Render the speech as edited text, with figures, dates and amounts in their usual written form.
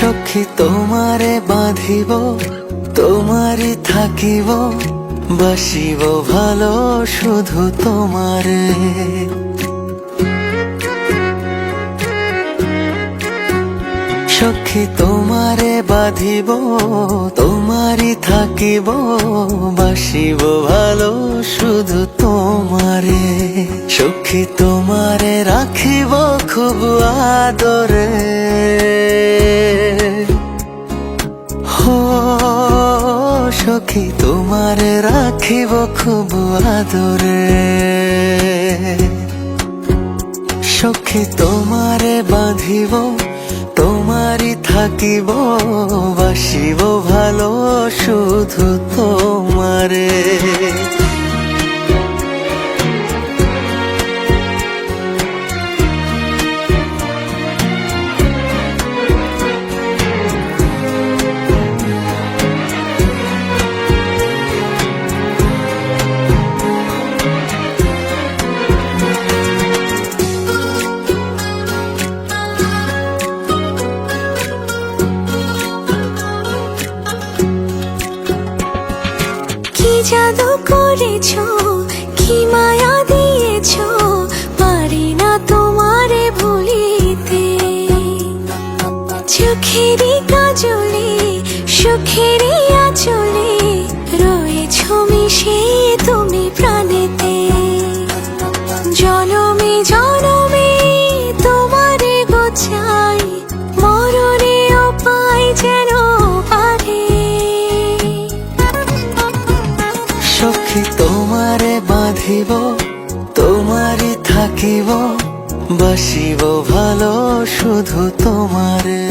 সখী তোমারে বাঁধিব, তোমারই থাকিব, বাসিব ভালো শুধু তোমারে। সখী তোমারে বাঁধিব, তোমারই থাকিব, বাসিব ভালো শুধু তোমারে। সখী তোমারে রাখিব খুব আদরে, হো সখী তোমারে রাখিব খুব আদরে। সখী তোমারে বাঁধিব, তোমারই থাকিব, বাসিব ভালো শুধু তোমারে। জাদু করেছো, কি মায়া দিয়েছো, পারি না তোমারে ভুলিতে। চোখেরই কাজলে, সুখেরই আঁচলে, রয়েছো মিশে তুমি প্রাণেতে। জনমে জনমে তোমারে গোছাই, মরণেও পাই যেন পারে। সখী তোমারে বাঁধিব, তোমারই থাকিব, বাসিব ভালো শুধু তোমারে।